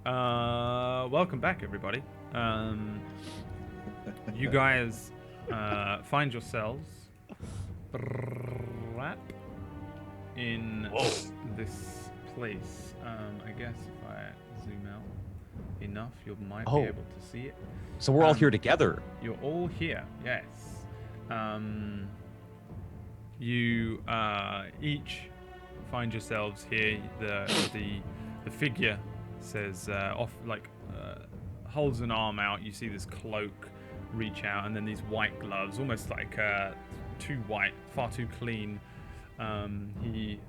Welcome back, everybody. You guys find yourselves in this place. I guess if I zoom out enough, you might be able to see it. So we're all here together. You're all here, yes. You each find yourselves here. The figure says holds an arm out. You see this cloak reach out, and then these white gloves, almost like too white, far too clean. He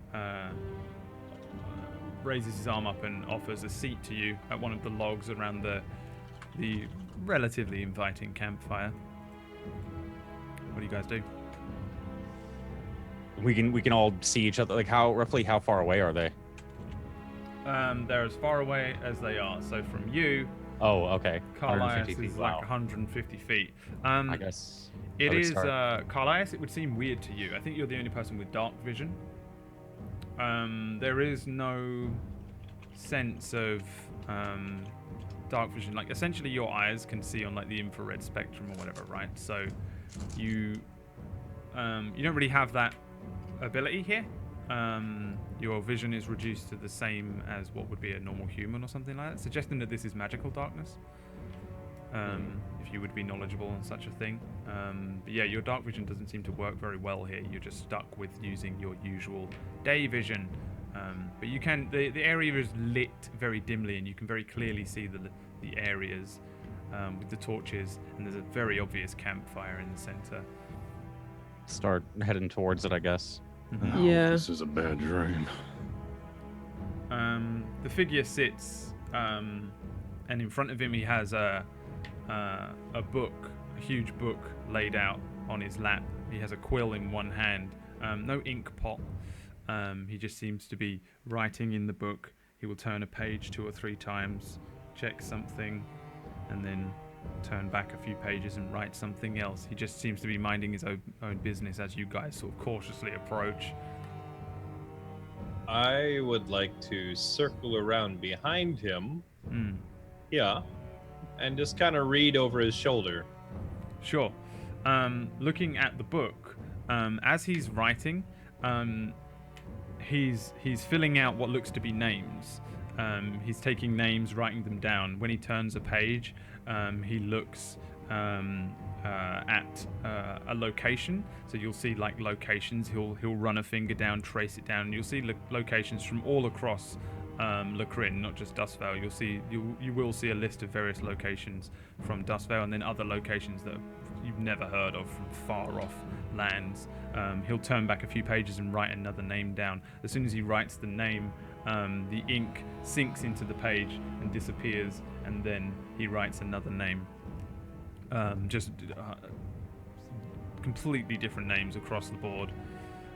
raises his arm up and offers a seat to you at one of the logs around the relatively inviting campfire. What do you guys do? We can all see each other. Like roughly how far away are they? They're as far away as they are. So from you, Oh, okay. Carlias is 150 feet. like Wow. 150 feet. I guess It I would is, start. Carlias, it would seem weird to you. I think you're the only person with dark vision. There is no sense of dark vision. Like, essentially your eyes can see on like the infrared spectrum or whatever, right? So you don't really have that ability here. Your vision is reduced to the same as what would be a normal human or something like that, suggesting that this is magical darkness. If you would be knowledgeable on such a thing. But yeah, your dark vision doesn't seem to work very well here. You're just stuck with using your usual day vision. But you can, the area is lit very dimly, and you can very clearly see the areas with the torches, and there's a very obvious campfire in the center. Start heading towards it, I guess. Oh, Yeah. This is a bad dream. The figure sits, and in front of him he has a book, a huge book laid out on his lap. He has a quill in one hand, no ink pot. He just seems to be writing in the book. He will turn a page 2 or 3 times, check something, and then turn back a few pages and write something else. He just seems to be minding his own business as you guys sort of cautiously approach. I would like to circle around behind him. Yeah. And just kind of read over his shoulder. Sure. Looking at the book, as he's writing, he's filling out what looks to be names. He's taking names, writing them down. When he turns a page, he looks at a location. So you'll see like locations. He'll run a finger down, trace it down, and you'll see locations from all across Lacrin, not just Dustvale. You will see a list of various locations from Dustvale, and then other locations that you've never heard of from far off lands. He'll turn back a few pages and write another name down. As soon as he writes the name, the ink sinks into the page and disappears, and then he writes another name. Just completely different names across the board.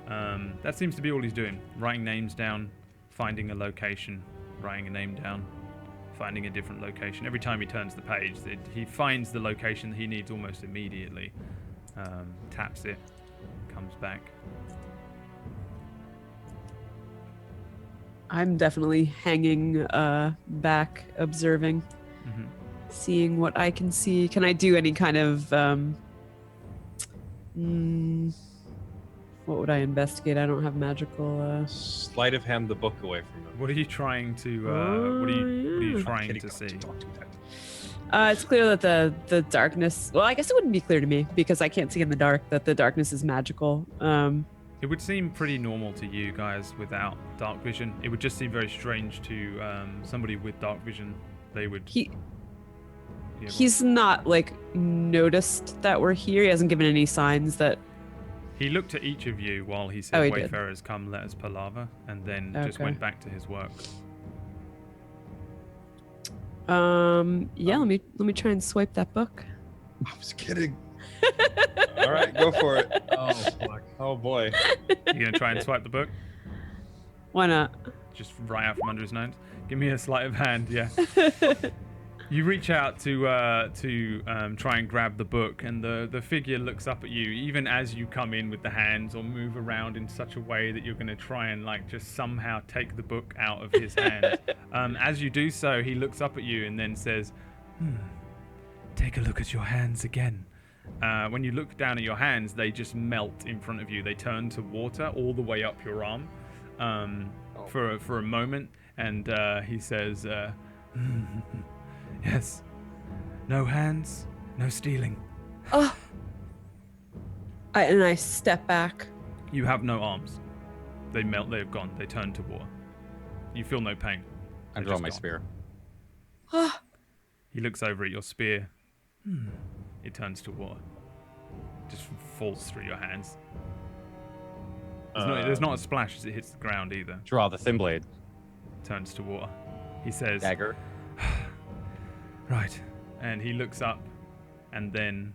That seems to be all he's doing. Writing names down, finding a location, writing a name down, finding a different location. Every time he turns the page, he finds the location that he needs almost immediately. Taps it, comes back. I'm definitely hanging back, observing, seeing what I can see. Can I do any kind of what would I investigate? I don't have magical. Sleight of hand the book away from him. What are you trying to? What are you trying to see? Don't do that. It's clear that the darkness. Well, I guess it wouldn't be clear to me because I can't see in the dark that the darkness is magical. It would seem pretty normal to you guys without dark vision. It would just seem very strange to somebody with dark vision. They would. He's not like noticed that we're here. He hasn't given any signs that. He looked at each of you while he said, Oh, he did. "Wayfarers, come, let us palaver," and then just Okay. went back to his work. Yeah. Let me try and swipe that book. I was kidding. All right, go for it. Oh, fuck. Oh boy. You gonna try and swipe the book? Why not? Just right out from under his nose. Give me a sleight of hand, yeah. You reach out to try and grab the book, and the figure looks up at you, even as you come in with the hands or move around in such a way that you're going to try and like just somehow take the book out of his hand. As you do so, he looks up at you and then says, "Take a look at your hands again." When you look down at your hands, they just melt in front of you. They turn to water all the way up your arm for a moment, and he says, "Yes, no hands, no stealing." Oh. I step back. You have no arms. They melt. They've gone. They turn to water. You feel no pain. I They're draw just my gone. spear. Oh. He looks over at your spear. It turns to water. Just falls through your hands. There's not a splash as it hits the ground either. Draw the thin blade. Turns to water. He says, Dagger. "Right," and he looks up, and then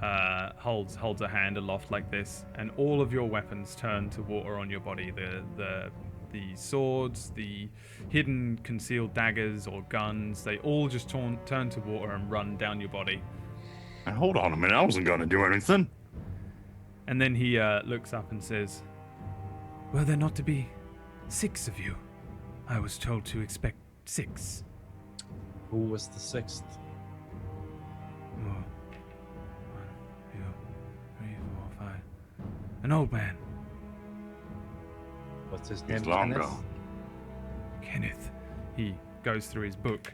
holds a hand aloft like this, and all of your weapons turn to water on your body. The swords, the hidden concealed daggers or guns, they all just turn to water and run down your body. Now, hold on a minute. I wasn't going to do anything. And then he looks up and says, "Were there not to be 6 of you? I was told to expect 6. Who was the 6th? Oh. 1, 2, 3, 4, 5. An old man, What's his name? He's long Kenneth? gone. Kenneth." He goes through his book.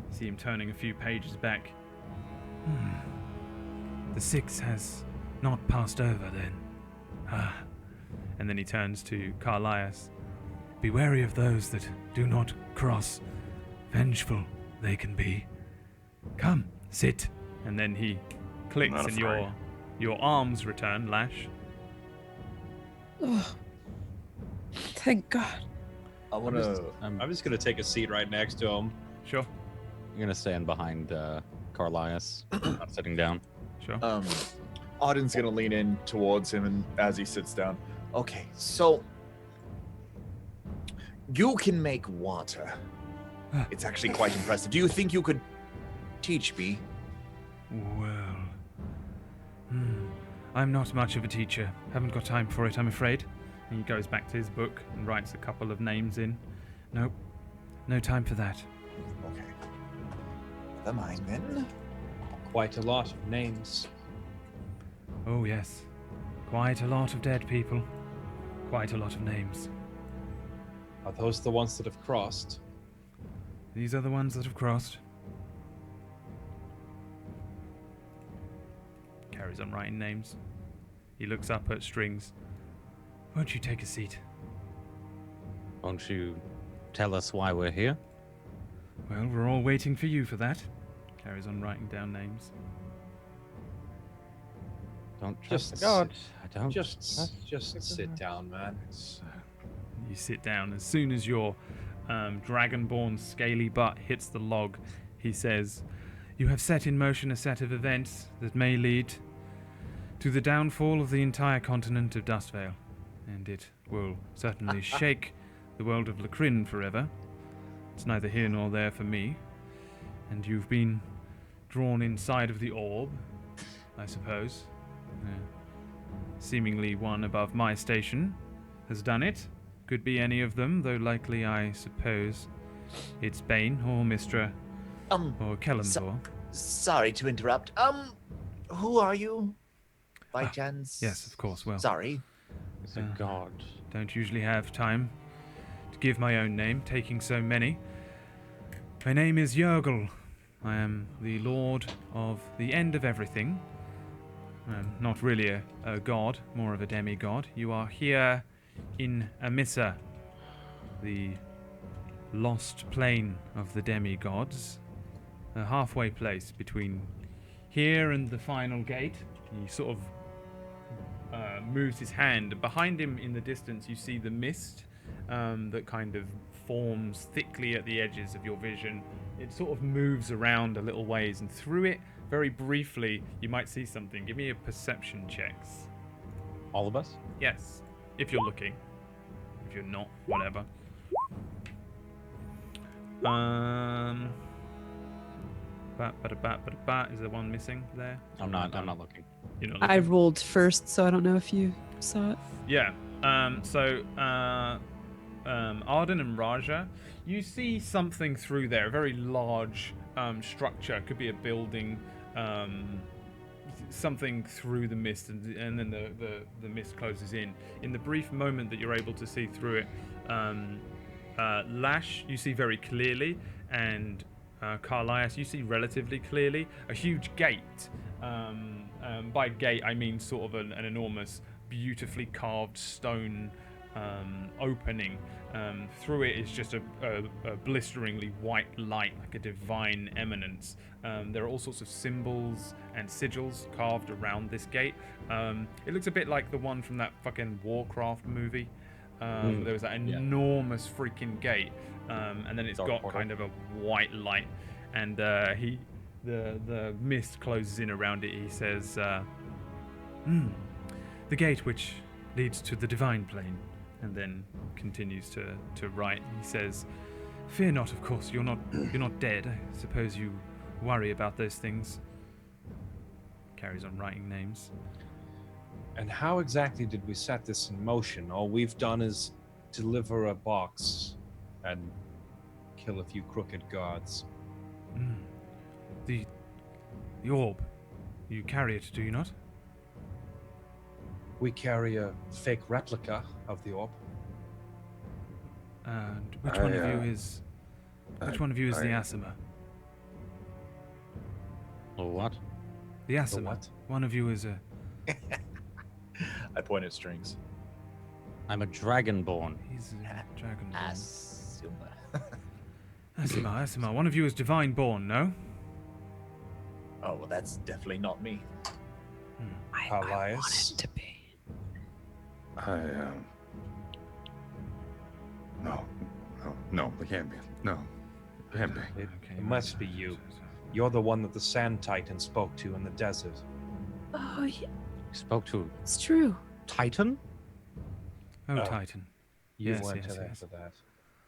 See him turning a few pages back. The 6 has not passed over then. And then he turns to Carlias. "Be wary of those that do not cross. Vengeful they can be. Come, sit." And then he clicks Not and afraid. your arms return, Lash. Oh. Thank God. I want to. I'm just gonna take a seat right next to him. Sure, I'm gonna stand behind Carlias, not sitting down. sure. Auden's gonna lean in towards him, and as he sits down, okay, so you can make water. It's actually quite impressive. Do you think you could teach me? Well, I'm not much of a teacher. Haven't got time for it, I'm afraid. And he goes back to his book and writes a couple of names in. Nope, no time for that. Okay. Never mind then. Quite a lot of names. Oh yes, quite a lot of dead people. Quite a lot of names. Are those the ones that have crossed? These are the ones that have crossed. Carries on writing names. He looks up at Strings. "Won't you take a seat?" Won't you tell us why we're here? "Well, we're all waiting for you for that." Carries on writing down names. Don't Just trust God. I don't. Just trust sit God. down, man. You sit down. As soon as your dragonborn scaly butt hits the log, he says, "You have set in motion a set of events that may lead to the downfall of the entire continent of Dustvale, and it will certainly shake the world of Lacrin forever. It's neither here nor there for me, and you've been drawn inside of the orb, I suppose. Seemingly one above my station has done it. Could be any of them, though likely, I suppose, it's Bane or Mistra or Kellamdor." Sorry to interrupt. Who are you? By chance? Yes, of course. Well, Sorry. It's a god. don't usually have time to give my own name, taking so many. My name is Yergel. I am the Lord of the End of Everything. I'm not really a god, more of a demigod. You are here in Amissa, the lost plane of the demigods, a halfway place between here and the final gate. He sort of moves his hand, and behind him in the distance you see the mist that kind of forms thickly at the edges of your vision. It sort of moves around a little ways, and through it, very briefly, you might see something. Give me a perception checks. All of us? Yes, if you're looking. If you're not, whatever. Is there one missing there? I'm not looking. You're not I looking? rolled first, so I don't know if you saw it. Yeah. Arden and Raja, you see something through there. A very large structure. Could be a building. Something through the mist, and then the mist closes in. In the brief moment that you're able to see through it, Lash, you see very clearly, and Carlias, you see relatively clearly. A huge gate. By gate, I mean sort of an enormous, beautifully carved stone opening. Through it is just a blisteringly white light, like a divine eminence. There are all sorts of symbols and sigils carved around this gate. It looks a bit like the one from that fucking Warcraft movie. There was that enormous freaking gate, and then it's Dark got portal. kind of a white light, and the mist closes in around it. He says, "The gate which leads to the divine plane," and then continues to write. He says, "Fear not, of course. You're not dead. I suppose you worry about those things." Carries on writing names. And how exactly did we set this in motion? All we've done is deliver a box and kill a few crooked guards. The orb. You carry it, do you not? We carry a fake replica of the orb. And which one of you is? Which one of you is the Asima? Oh, what? The Asima. what? One of you is a. I point at Strings. I'm a dragonborn. He's a dragon. Asuma. Asima. One of you is divine born, no? Oh, well, that's definitely not me. I want Elias. it to be. No, it can't be. No, it can't be. It Okay, must be you. You're the one that the Sand Titan spoke to in the desert. Oh, yeah, You spoke to it's true. Titan? Oh, Oh. Titan. You Yes, went yes, to that yes. for that.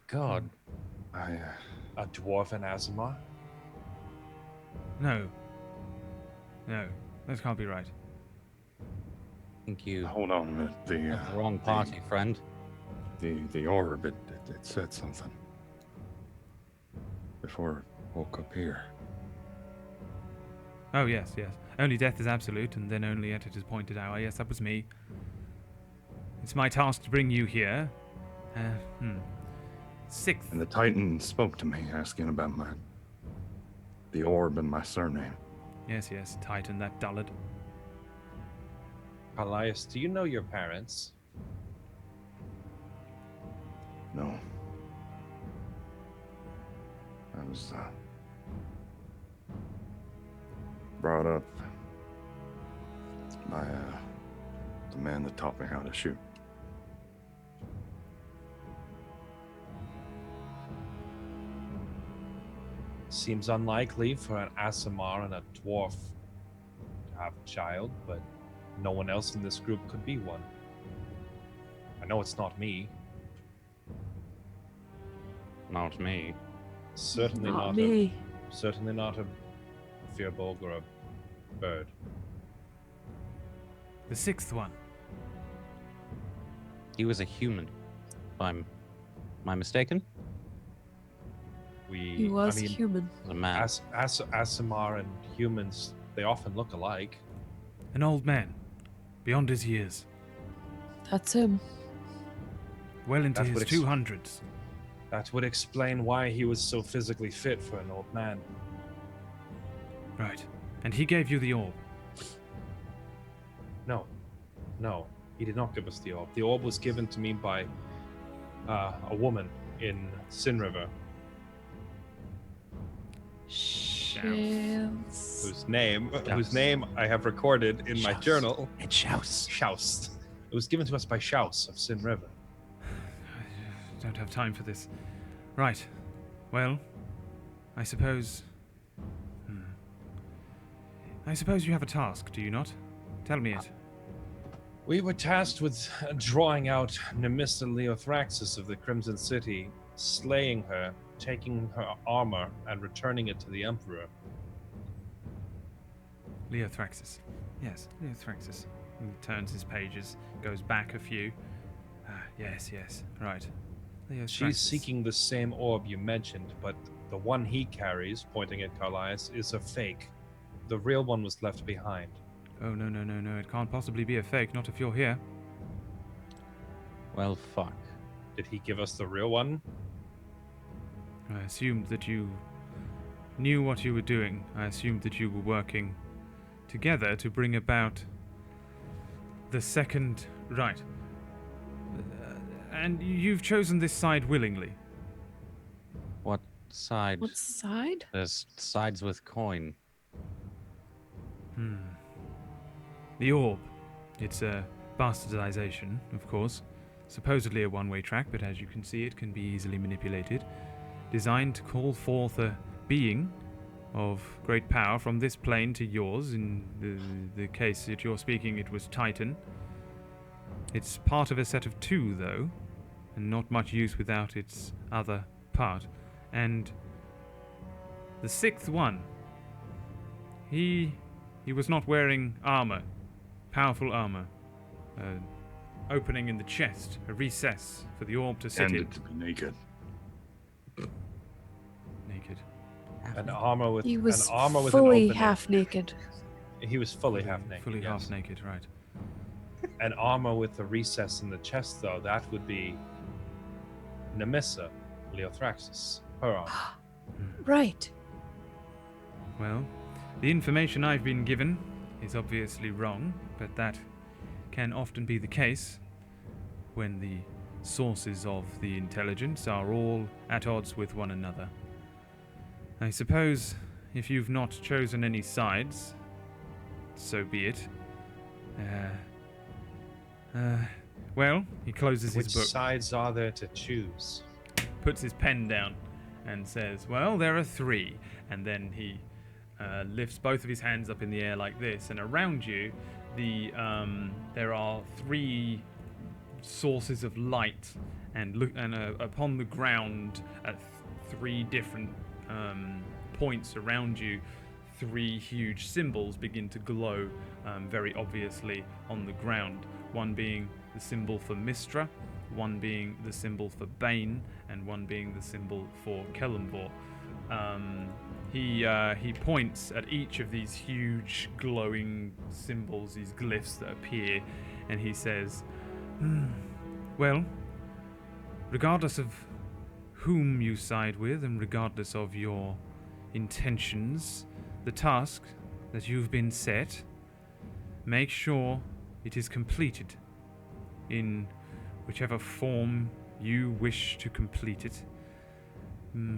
God. A dwarf in Azamar? No. No, that can't be right. I think you Hold on a minute. have the wrong party, friend. The orb, it said something before it woke up here. Oh, yes. Only death is absolute, and then only at its appointed hour. Yes, that was me. It's my task to bring you here. Sixth. And the Titan spoke to me, asking about the orb and my surname. Yes, Titan, that dullard. Elias, do you know your parents? No. I was brought up by the man that taught me how to shoot. Seems unlikely for an Asimar and a dwarf to have a child, but no one else in this group could be one. I know it's not me. Not me. Certainly Not not me. certainly not a Firbolg or a bird. The sixth one. He was a human. Am I mistaken? He was human. He was a man. Asimar and humans, they often look alike. An old man. Beyond his years. That's him. Well into That his would 200s. That would explain why he was so physically fit for an old man. Right. And he gave you the orb. No, he did not give us the orb. The orb was given to me by a woman in Sin River, Shales. whose name I have recorded in my journal. And shouts. Shouse. It was given to us by Shouse of Sin River. I don't have time for this. Right. Well, I suppose... I suppose you have a task, do you not? Tell me it. We were tasked with drawing out Nemista Leothraxis of the Crimson City, slaying her, taking her armor, and returning it to the Emperor. Leothraxis. Yes, Leothraxis. He turns his pages, goes back a few. Yes, right. Leothraxis. She's seeking the same orb you mentioned, but the one he carries, pointing at Carlias, is a fake. The real one was left behind. Oh, no. It can't possibly be a fake, not if you're here. Well, fuck. Did he give us the real one? I assumed that you knew what you were doing. I assumed that you were working together to bring about the second... Right. And you've chosen this side willingly. What side? What side? There's sides with coin. The orb. It's a bastardization, of course. Supposedly a one-way track, but as you can see, it can be easily manipulated. Designed to call forth a being of great power from this plane to yours. In the case that you're speaking, it was Titan. It's part of a set of two, though, and not much use without its other part. And the sixth one, he was not wearing armor, powerful armor. Opening in the chest, a recess for the orb to sit in. Tended to be naked. Naked. An armor with He was an armor with fully an opening. half naked. He was fully half naked. Fully yes. half naked, right. An armor with a recess in the chest, though, that would be Nemissa, Leothraxis. Her armor. Right. Well, the information I've been given is obviously wrong, but that can often be the case when the sources of the intelligence are all at odds with one another. I suppose if you've not chosen any sides, so be it. Well, he closes Which his book, sides are there to choose? puts his pen down, and says, well, there are three. And then he lifts both of his hands up in the air like this, and around you, there are three sources of light, and upon the ground at three different points around you, three huge symbols begin to glow very obviously on the ground. One being the symbol for Mistra, one being the symbol for Bane, and one being the symbol for Kelemvor. He points at each of these huge glowing symbols, these glyphs that appear, and he says, well, regardless of whom you side with and regardless of your intentions, the task that you've been set, make sure it is completed in whichever form you wish to complete it.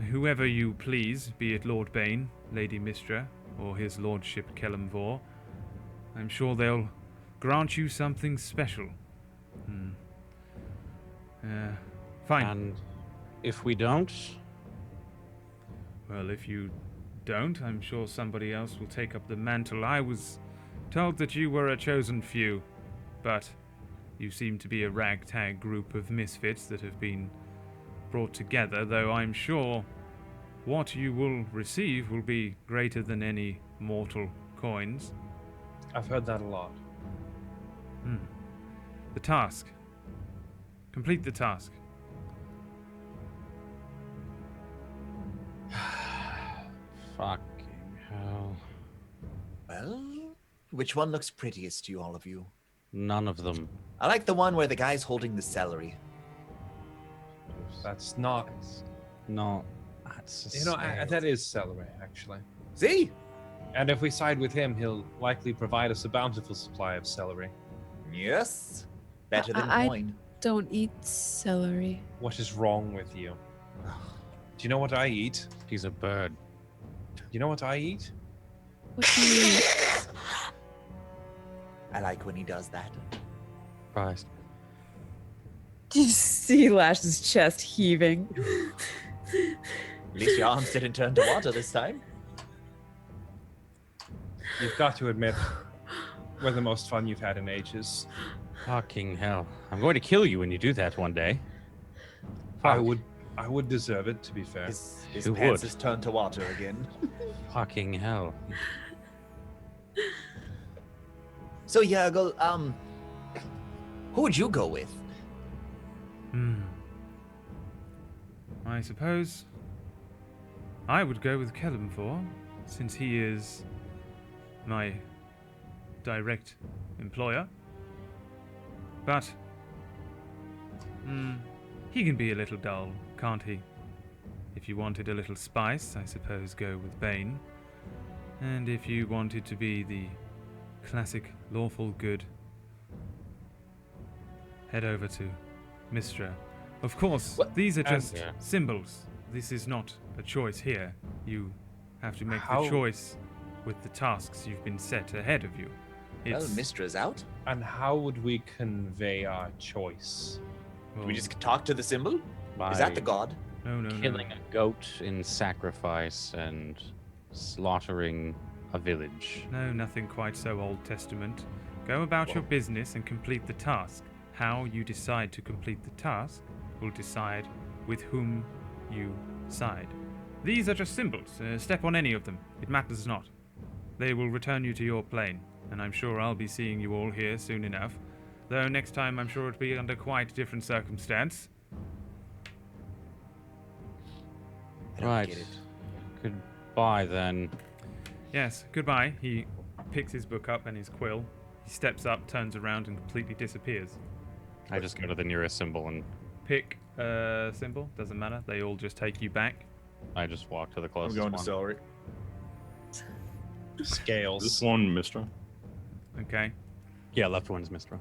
Whoever you please, be it Lord Bane, Lady Mistra, or His Lordship Kelemvor, I'm sure they'll grant you something special. Fine. And if we don't, Well, if you don't, I'm sure somebody else will take up the mantle. I was told that you were a chosen few, but you seem to be a ragtag group of misfits that have been brought together, though I'm sure what you will receive will be greater than any mortal coins. I've heard that a lot. The task. Complete the task. fucking hell. Well, which one looks prettiest to you, all of you? None of them. I like the one where the guy's holding the celery. That's not. No. That's You know, that is celery, actually. See? And if we side with him, he'll likely provide us a bountiful supply of celery. Yes. Better than I- coin. Don't eat celery. What is wrong with you? Do you know what I eat? He's a bird. You know what I eat? What do you eat? I like when he does that. Christ. Do you see Lash's chest heaving? At least your arms didn't turn to water this time. You've got to admit, we're the most fun you've had in ages. Fucking hell. I'm going to kill you when you do that one day. I would deserve it, to be fair. His Who pants would? has turned to water again. Fucking hell. So Yergel, who would you go with? I suppose I would go with Kellenfor, since he is my direct employer. But he can be a little dull, can't he? If you wanted a little spice, I suppose go with Bane. And if you wanted to be the classic lawful good, head over to Mistra. Of course, these are just yeah. symbols. This is not a choice here. You have to make How- the choice with the tasks you've been set ahead of you. Well, Mistra's out. And how would we convey our choice? Do we just talk to the symbol? Is that the god? No, no, killing no. a goat in sacrifice and slaughtering a village? No, nothing quite so Old Testament. Go about your business and complete the task. How you decide to complete the task will decide with whom you side. These are just symbols. Step on any of them. It matters not. They will return you to your plane, and I'm sure I'll be seeing you all here soon enough. Though next time I'm sure it'll be under quite different circumstance. I don't Right. get it. Goodbye then. Yes, goodbye. He picks his book up and his quill. He steps up, turns around, and completely disappears. I just go to the nearest symbol and Pick a symbol, doesn't matter. They all just take you back. I just walk to the I'm closest going one. to celery. Scales. This one, Mistra. Okay. Yeah, left one's Mistra.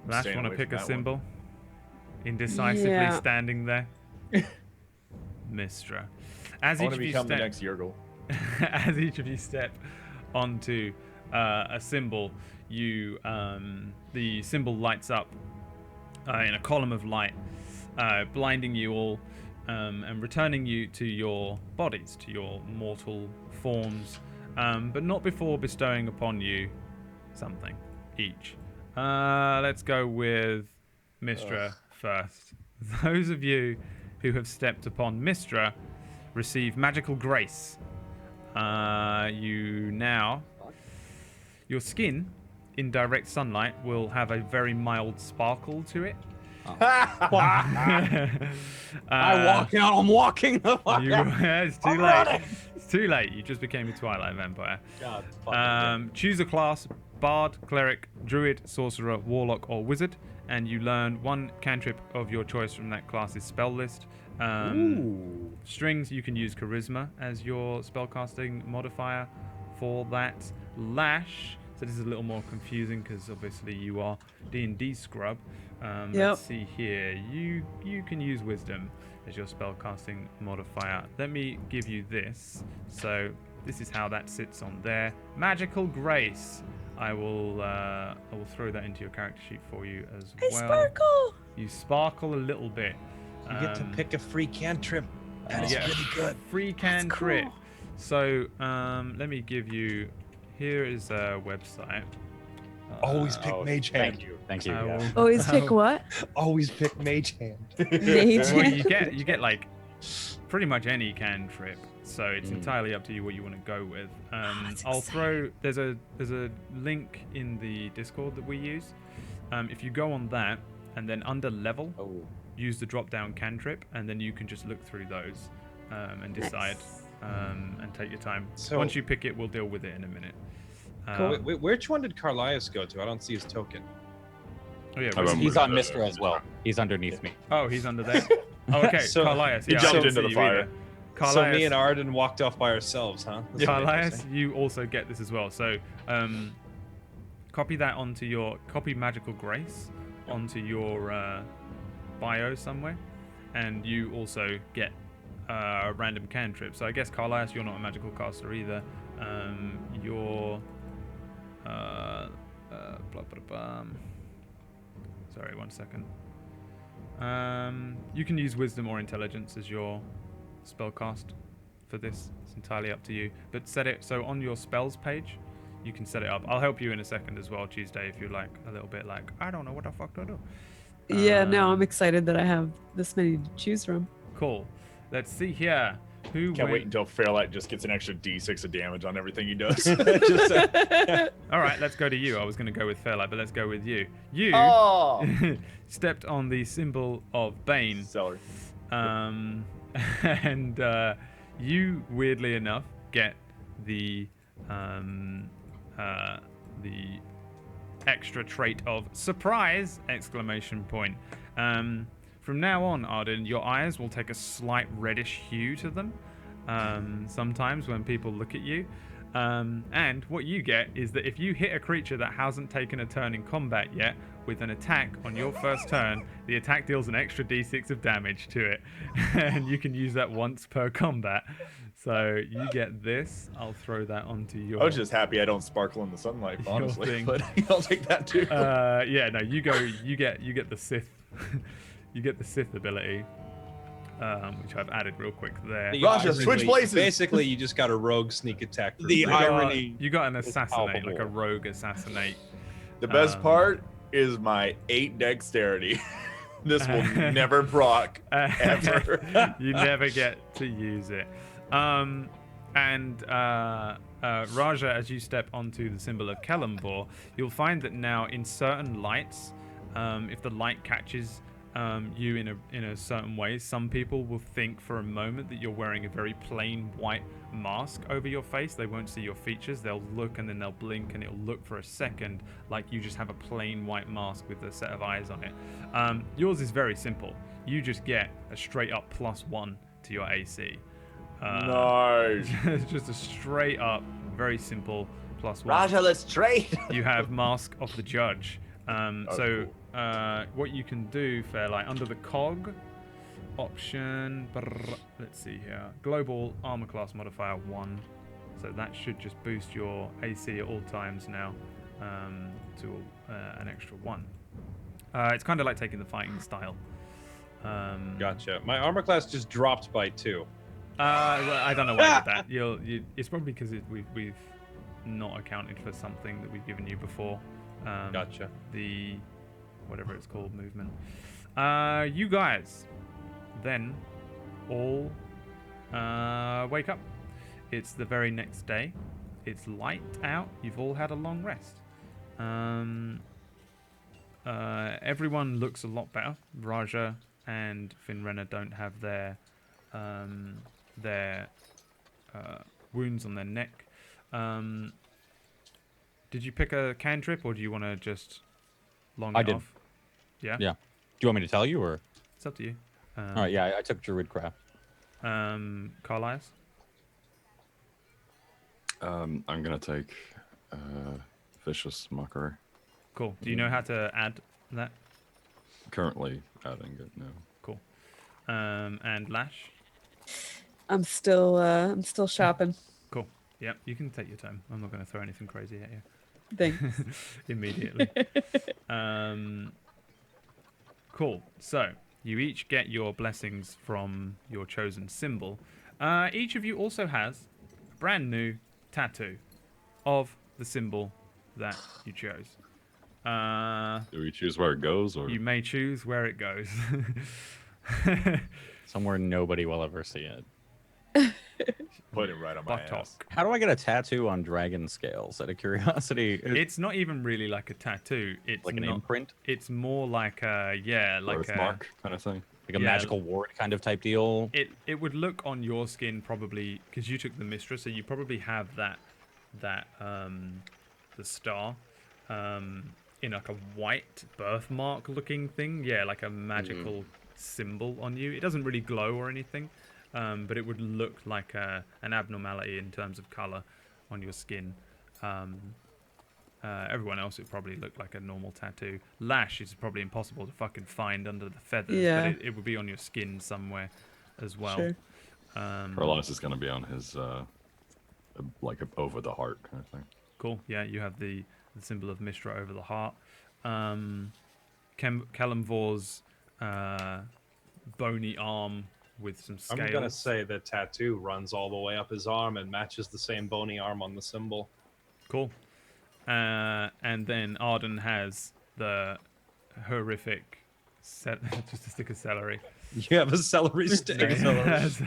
Lash, Staying want to away pick from a that one. symbol? Indecisively Yeah. standing there. Mistra. As I each want of to you become the step, next Yergel. as each of you step onto a symbol, you the symbol lights up in a column of light, blinding you all and returning you to your bodies, to your mortal forms, but not before bestowing upon you something each. Let's go with Mistra first. Those of you who have stepped upon Mistra receive magical grace. Your skin in direct sunlight will have a very mild sparkle to it. I walk out. I'm walking the fuck out. It's too late. It's too late. You just became a Twilight vampire. God, fucking Choose a class: Bard, Cleric, Druid, Sorcerer, Warlock, or Wizard, and you learn one cantrip of your choice from that class's spell list. Strings, you can use Charisma as your spellcasting modifier for that. Lash, so this is a little more confusing because obviously you are D&D scrub. Let's see here. You can use Wisdom as your spellcasting modifier. Let me give you this. So this is how that sits on there. Magical Grace. I will throw that into your character sheet for you as I well. sparkle. You sparkle a little bit. You get to pick a free cantrip. That is yeah, really good. Free cantrip. cool. So let me give you. Here is a website. Always pick Mage Hand. Thank you. Thank you. I yeah. will- Always pick what? Always pick Mage Hand. Mage Well, hand. you get like pretty much any cantrip. So it's entirely up to you what you want to go with. that's I'll throw there's a link in the Discord that we use. If you go on that and then under level, use the drop down cantrip, and then you can just look through those and decide and take your time. So- Once you pick it, we'll deal with it in a minute. Which one did Carlias go to? I don't see his token. Oh, yeah, I remember He's on that. Mistra as well. He's underneath me. oh, he's under there. Oh, okay, So- Carlias. He Yeah, I jumped didn't into see the you fire. either. So Carlias, me and Arden walked off by ourselves, huh? That's what you're Carlias, saying. you also get this as well. So, copy that onto your Magical Grace onto your bio somewhere, and you also get a random cantrip. So I guess Carlias, you're not a magical caster either. You're blah, blah, blah. Sorry, 1 second. You can use Wisdom or Intelligence as your spellcast for this. It's entirely up to you. But set it so on your spells page, you can set it up. I'll help you in a second as well, Tuesday, if you're like a little bit like, I don't know what the fuck to do. Yeah, no, I'm Um, excited that I have this many to choose from. Cool. Let's see here. Who Can't wait went- until Fairlight just gets an extra D6 of damage on everything he does. Just, All right, let's go to you. I was going to go with Fairlight, but let's go with you. You Oh! stepped on the symbol of Bane, Celery. and you, weirdly enough, get the extra trait of surprise! Exclamation point. From now on, Arden, your eyes will take a slight reddish hue to them. Sometimes when people look at you. And what you get is that if you hit a creature that hasn't taken a turn in combat yet with an attack on your first turn, the attack deals an extra d6 of damage to it. And you can use that once per combat. So you get this. I'll throw that onto your... I was just happy I don't sparkle in the sunlight, Your honestly. thing. But I'll take that too. yeah, no, you get the Sith... you get the Sith ability. Which I've added real quick there. The Raja, irony- switch places. Basically, you just got a rogue sneak attack. For The free. irony. You got an is assassinate, like a palpable. rogue assassinate. The best part is my 8 dexterity. This will never proc ever. You never get to use it. Raja, as you step onto the symbol of Kellamvor, you'll find that now in certain lights, if the light catches you in a certain way, some people will think for a moment that you're wearing a very plain white mask over your face. They won't see your features. They'll look and then they'll blink, and it'll look for a second like you just have a plain white mask with a set of eyes on it. Yours is very simple. You just get a straight up +1 to your AC. Nice. Just a straight up, very simple +1. Raja, let's trade. You have Mask of the Judge. So cool. what you can do, Fairlight, under the cog option, let's see here, global armor class modifier 1. So that should just boost your AC at all times now to an extra 1. It's kind of like taking the fighting style. Gotcha. My armor class just dropped by 2. Well, I don't know why I did that. It's probably because we've not accounted for something that we've given you before. Gotcha. The whatever it's called movement. You guys then all wake up. It's the very next day. It's light out. You've all had a long rest. Everyone looks a lot better. Raja and Finrena don't have their wounds on their neck. Did you pick a cantrip, or do you want to just long I it did. off? Yeah? Yeah. Do you want me to tell you, or? It's up to you. All right, yeah, I took Druidcraft. Carlisle? I'm gonna take Vicious Mockery. Cool. Do you know how to add that? Currently adding it now. Cool. And Lash? I'm still shopping. Cool. Yep, you can take your time. I'm not going to throw anything crazy at you. Thanks. Immediately. Cool. So, you each get your blessings from your chosen symbol. Each of you also has a brand new tattoo of the symbol that you chose. Do we choose where it goes, or You may choose where it goes. Somewhere nobody will ever see it. Put it right on my Buttock. ass. How do I get a tattoo on dragon scales? Out of curiosity, It's not even really like a tattoo. It's like an not, imprint, It's more like a like birthmark kind of thing? like a yeah, magical ward kind of type deal. It would look on your skin probably because you took the mistress, so you probably have that the star in like a white birthmark looking thing. Yeah, like a magical symbol on you. It doesn't really glow or anything, but it would look like an abnormality in terms of color on your skin. Everyone else would probably look like a normal tattoo. Lash is probably impossible to fucking find under the feathers, Yeah. but it would be on your skin somewhere as well. Sure. Carlos is gonna be on his like over the heart kind of thing. Cool. Yeah, you have the symbol of Mishra over the heart. Kellamvor's bony arm with some scales. I'm gonna say the tattoo runs all the way up his arm and matches the same bony arm on the symbol. Cool. And then Arden has the horrific just a stick of celery. You have a celery stick. He has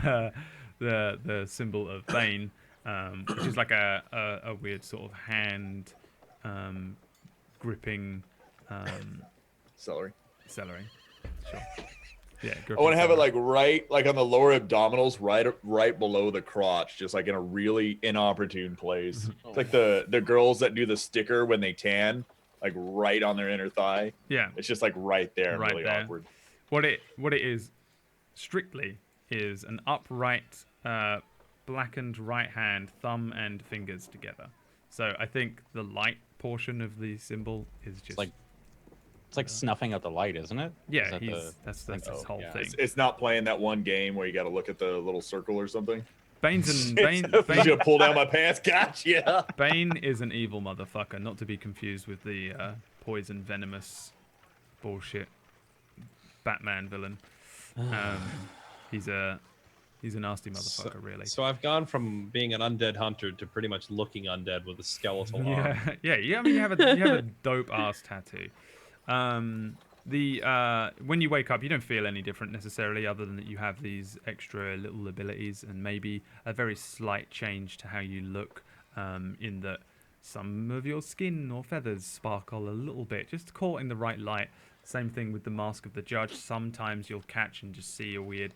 the symbol of Bane, which is like a weird sort of hand gripping Celery. celery. Sure. Yeah. I want to have it celery. like right, like on the lower abdominals, right below the crotch, just like in a really inopportune place. It's like the girls that do the sticker when they tan, like right on their inner thigh. Yeah. It's just like right there, Right really there. awkward. What it is strictly is an upright blackened right hand, thumb and fingers together. So I think the light portion of the symbol is just It's like snuffing out the light, isn't it? yeah, Is that he's the- that's his whole yeah. thing. It's not playing that one game where you got to look at the little circle or something. Bane's and I'm gonna pull down my pants. Gotcha. Bane is an evil motherfucker, not to be confused with the poison venomous bullshit Batman villain. He's a nasty motherfucker, really. So I've gone from being an undead hunter to pretty much looking undead with a skeletal arm. Yeah. I mean, you have a dope ass tattoo. When you wake up, you don't feel any different necessarily, other than that you have these extra little abilities and maybe a very slight change to how you look. In that some of your skin or feathers sparkle a little bit, just caught in the right light. Same thing with the Mask of the Judge. Sometimes you'll catch and just see a weird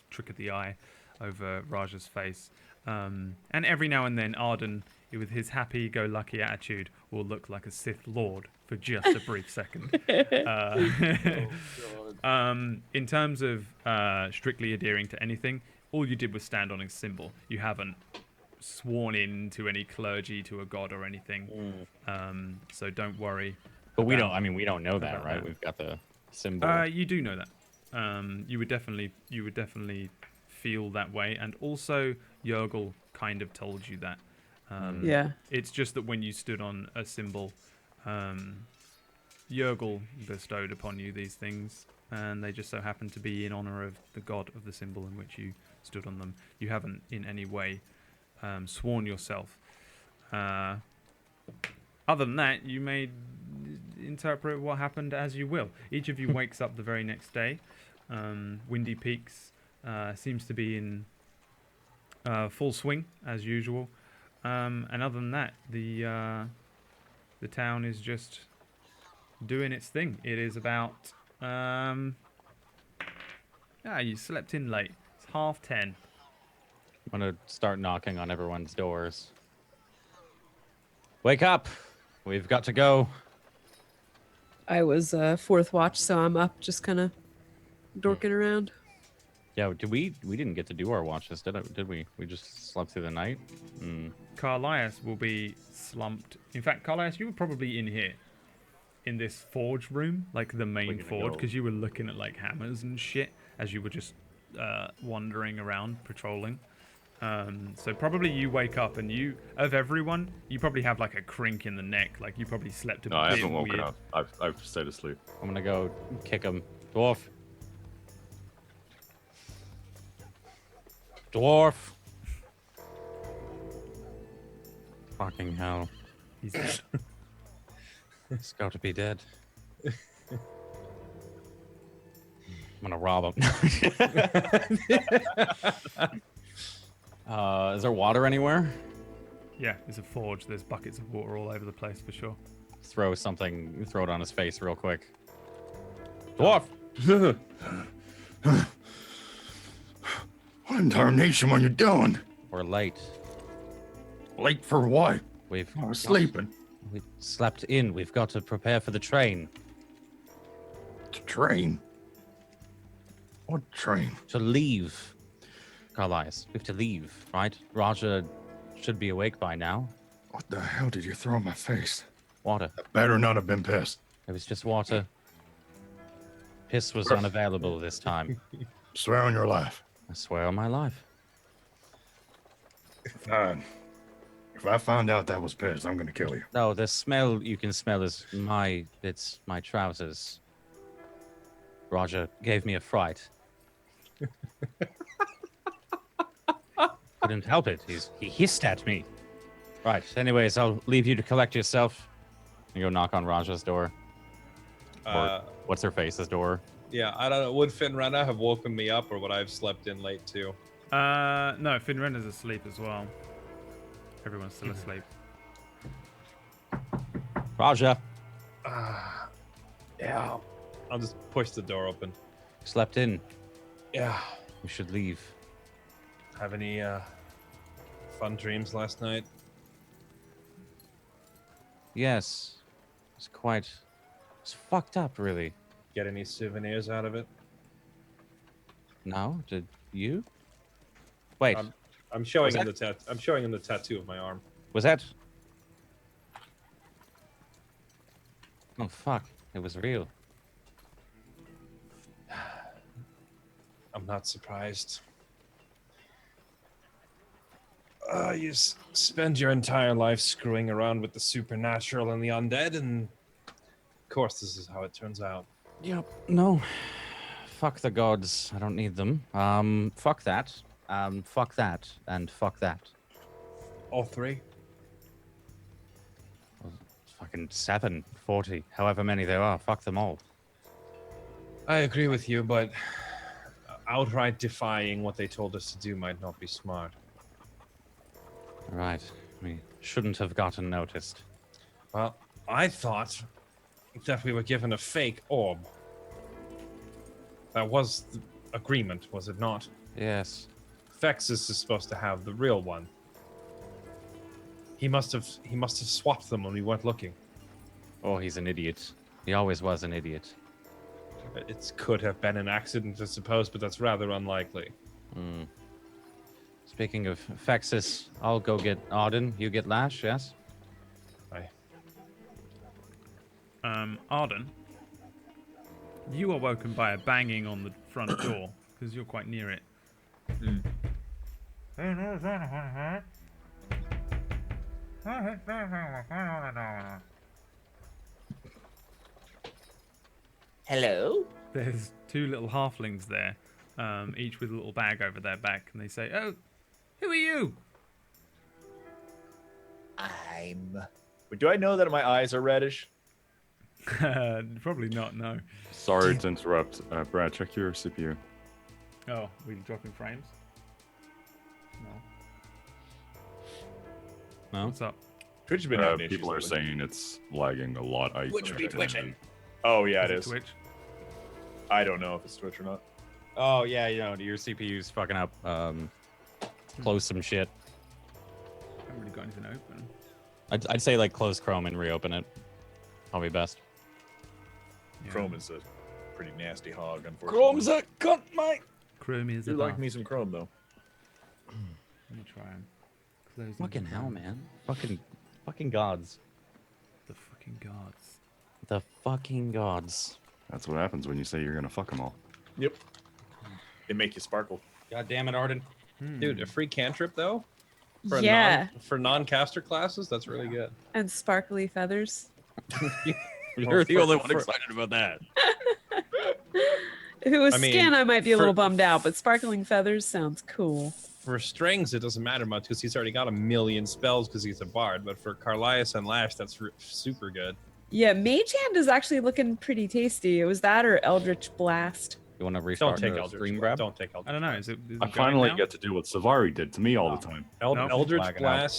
trick of the eye over Raja's face. And every now and then, Arden, with his happy-go-lucky attitude, will look like a Sith Lord for just a brief second. In terms of strictly adhering to anything, all you did was stand on his symbol. You haven't sworn in to any clergy, to a god or anything. So don't worry. But we don't. I mean, we don't know that, about right? that. We've got the symbol. You do know that. You would definitely feel that way, and also Yergel kind of told you that. Yeah. It's just that when you stood on a symbol, Yergel bestowed upon you these things, and they just so happened to be in honor of the god of the symbol in which you stood on them. You haven't in any way sworn yourself. Other than that, you may interpret what happened as you will. Each of you wakes up the very next day. Windy Peaks seems to be in full swing as usual. And other than that, the town is just doing its thing. It is about you slept in late. It's 10:30. I'm gonna start knocking on everyone's doors. Wake up! We've got to go. I was fourth watch, so I'm up, just kind of dorking around. Yeah, we didn't get to do our watches, did we? We just slept through the night. Carlias will be slumped. In fact, Carlias, you were probably in here, in this forge room, like the main forge, because you were looking at like hammers and shit as you were just wandering around patrolling. So probably you wake up and of everyone, you probably have like a crink in the neck, like you probably slept a No, I bit haven't woken weird. up. I've stayed asleep. I'm gonna go kick him. Dwarf. Dwarf. Fucking hell. He's dead. He's got to be dead. I'm gonna rob him. Is there water anywhere? Yeah, it's a forge. There's buckets of water all over the place for sure. Throw it on his face real quick. Dwarf! What in tarnation are you doing? We're late. Late for what? I I was sleeping. We slept in. We've got to prepare for the train. The train? What train? To leave. Carlias, we have to leave, right? Raja should be awake by now. What the hell did you throw in my face? Water. Better not have been pissed. It was just water. Piss was unavailable this time. Swear on your life. I swear on my life. Fine. If I find out that was piss, I'm gonna kill you. No, the smell you can smell is my trousers. Raja gave me a fright. Couldn't help it. He hissed at me. Right. Anyways, I'll leave you to collect yourself. And go knock on Raja's door. Or what's her face's door? Yeah, I don't know. Would Finrena have woken me up, or would I have slept in late too? No, Finrender's asleep as well. Everyone's still asleep. Raja, Yeah. I'll just push the door open. slept in. Yeah. We should leave. Have any fun dreams last night? Yes. It's fucked up, really. Get any souvenirs out of it? No? Did you? Wait, I'm showing Was him the I'm showing him the tattoo of my arm. was that? Oh, fuck. It was real. I'm not surprised. You spend your entire life screwing around with the supernatural and the undead, and of course, this is how it turns out. Yep. No. Fuck the gods. I don't need them. Fuck that. Fuck that. And fuck that. All three? Fucking 7, 40, however many there are. Fuck them all. I agree with you, but outright defying what they told us to do might not be smart. Right. We shouldn't have gotten noticed. Well, I thought that we were given a fake orb. That was the agreement, was it not? Yes. Fexus is supposed to have the real one. He must have swapped them when we weren't looking. Oh, he's an idiot. He always was an idiot. It could have been an accident, I suppose, but that's rather unlikely. Hmm. Speaking of Fexus, I'll go get Arden. You get Lash, yes? Aye. Arden, you are woken by a banging on the front door because you're quite near it. Hello? There's 2 little halflings there, each with a little bag over their back, and they say, "Oh, who are you?" Do I know that my eyes are reddish? Probably not. No. Sorry to interrupt. Brad, check your CPU. Oh, we dropping frames? No. No? What's up? Twitch has been having issues People are lately. saying it's lagging a lot. Twitch would be twitching. Oh yeah, it Is is. Twitch? I don't know if it's Twitch or not. Oh, yeah, you know, your CPU's fucking up. Close some shit. I haven't really got anything open. I'd say, like, close Chrome and reopen it. Probably best. Yeah. Chrome is a pretty nasty hog, unfortunately. a cunt, mate! Chrome is You a like bug. me some Chrome though. Let me try and close. Fucking into hell, Chrome. man. Fucking gods. The fucking gods. The fucking gods. That's what happens when you say you're gonna fuck them all. Yep. They make you sparkle. God damn it, Arden. Dude, a free cantrip though? For Yeah. for non-caster classes, that's really good. And sparkly feathers. You're the for- only one for- excited about that. If it was I mean, skin, I might be a for- little bummed out, but sparkling feathers sounds cool. For strings, it doesn't matter much because he's already got a million spells because he's a bard. But for Carlias and Lash, that's super good. Yeah, Mage Hand is actually looking pretty tasty. It was that or Eldritch Blast. You want to Don't restart take the Eldritch stream, Blast. Brad? Don't take Eldritch. I don't know. Is it I going finally now? get to do what Savari did to me all the time. No, Eldritch flagging out. Blast